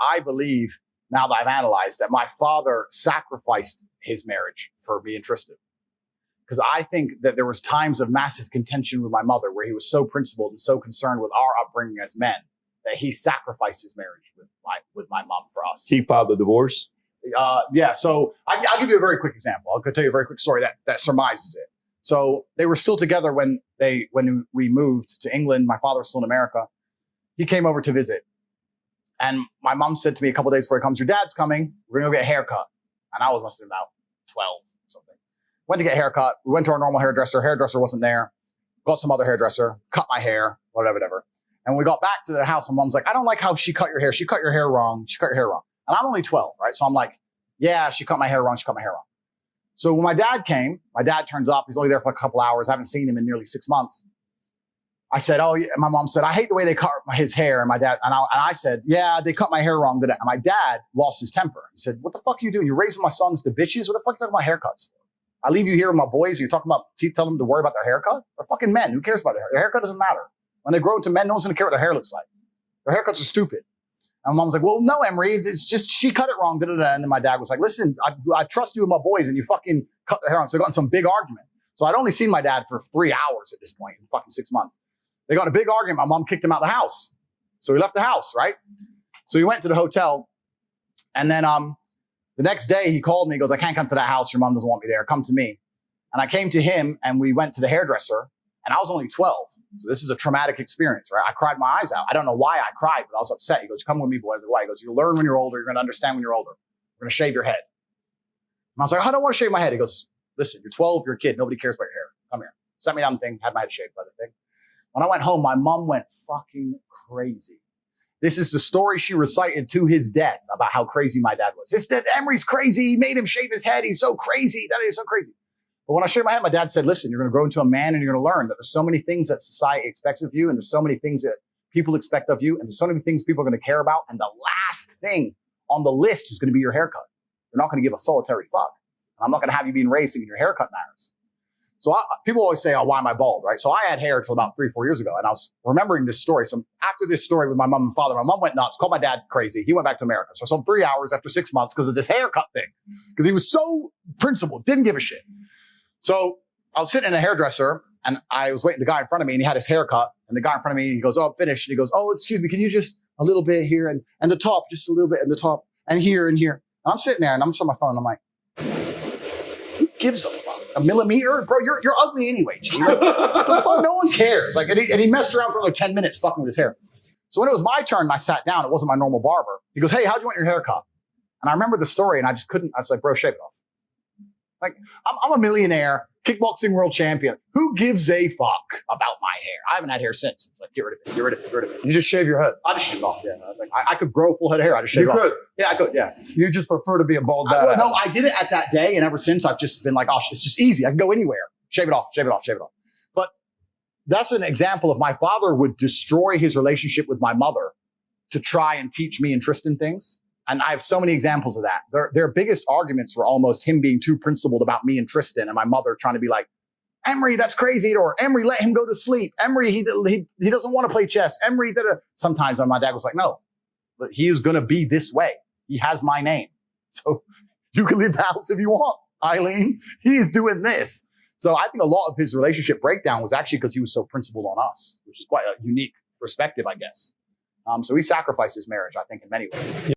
I believe, now that I've analyzed, that my father sacrificed his marriage for me and Tristan. Because I think that there was times of massive contention with my mother where he was so principled and so concerned with our upbringing as men that he sacrificed his marriage with my mom for us. He filed the divorce? Yeah, so I'll give you a very quick example. I'll tell you a very quick story that surmises it. So they were still together when we moved to England. My father was still in America. He came over to visit. And my mom said to me a couple of days before he comes, your dad's coming. We're going to go get a haircut. And I was must have been about 12 or something. Went to get a haircut. We went to our normal hairdresser. Hairdresser wasn't there. Got some other hairdresser. Cut my hair. Whatever. And when we got back to the house, my mom's like, I don't like how she cut your hair. She cut your hair wrong. She cut your hair wrong. And I'm only 12, right? So I'm like, yeah, she cut my hair wrong. She cut my hair wrong. So when my dad came, my dad turns up. He's only there for a couple hours. I haven't seen him in nearly 6 months. I said, oh, yeah. My mom said, I hate the way they cut his hair. And my dad, and I said, yeah, they cut my hair wrong today. And my dad lost his temper. He said, what the fuck are you doing? You're raising my sons to bitches? What the fuck are you talking about haircuts for? I leave you here with my boys and you're talking about, tell them to worry about their haircut? They're fucking men. Who cares about their hair? Their haircut doesn't matter. When they grow into men, no one's going to care what their hair looks like. Their haircuts are stupid. And my mom's like, well, no, Emery, it's just, she cut it wrong. And then my dad was like, listen, I trust you with my boys and you fucking cut their hair wrong. So they got in some big argument. So I'd only seen my dad for 3 hours at this point in fucking 6 months. They got in a big argument. My mom kicked him out of the house. So he left the house, right? So he went to the hotel. And then the next day he called me. He goes, I can't come to that house. Your mom doesn't want me there. Come to me. And I came to him and we went to the hairdresser and I was only 12. So this is a traumatic experience, right? I cried my eyes out. I don't know why I cried, but I was upset. He goes, come with me, boys. I was like, why? He goes, you'll learn when you're older. You're going to understand when you're older. We're going to shave your head. And I was like, I don't want to shave my head. He goes, listen, you're 12. You're a kid. Nobody cares about your hair. Come here. Sent me down the thing. Had my head shaved by the thing. When I went home, my mom went fucking crazy. This is the story she recited to his death about how crazy my dad was. His dad, Emery's crazy. He made him shave his head. He's so crazy. That is so crazy. But when I shaved my head, my dad said, listen, you're going to grow into a man and you're going to learn that there's so many things that society expects of you and there's so many things that people expect of you and there's so many things people are going to care about. And the last thing on the list is going to be your haircut. You're not going to give a solitary fuck. And I'm not going to have you being raised thinking your haircut matters. So people always say, oh, why am I bald, right? So I had hair until about 3 or 4 years ago. And I was remembering this story. So after this story with my mom and father, my mom went nuts, called my dad crazy. He went back to America. So some 3 hours after 6 months because of this haircut thing. Because he was so principled, didn't give a shit. So I was sitting in a hairdresser and I was waiting the guy in front of me and he had his hair cut. And the guy in front of me, he goes, oh, I'm finished. And he goes, oh, excuse me, can you just a little bit here and the top, just a little bit and the top and here and here. And I'm sitting there and I'm just on my phone. I'm like, who gives a fuck? A millimeter? Bro, you're ugly anyway, G. Like, the fuck? No one cares. Like, and he messed around for another 10 minutes fucking with his hair. So when it was my turn and I sat down, it wasn't my normal barber. He goes, hey, how'd you want your hair cut? And I remember the story and I just couldn't. I was like, bro, shave it off. Like, I'm a millionaire, kickboxing world champion. Who gives a fuck about my hair? I haven't had hair since. It's like, get rid of it, get rid of it, get rid of it. You just shave your head? I just shave it off, yeah. Like, I could grow a full head of hair. I just shave it off. You could? Yeah, I could, yeah. You just prefer to be a bald badass? No, I did it at that day, and ever since, I've just been like, oh, it's just easy. I can go anywhere. Shave it off, shave it off, shave it off. But that's an example of my father would destroy his relationship with my mother to try and teach me and Tristan things. And I have so many examples of that. Their biggest arguments were almost him being too principled about me and Tristan and my mother trying to be like, Emery, that's crazy. Or Emery, let him go to sleep. Emery, he doesn't want to play chess. Emery, sometimes my dad was like, no, but he is going to be this way. He has my name. So you can leave the house if you want, Eileen. He's doing this. So I think a lot of his relationship breakdown was actually because he was so principled on us, which is quite a unique perspective, I guess. So he sacrificed his marriage, I think, in many ways.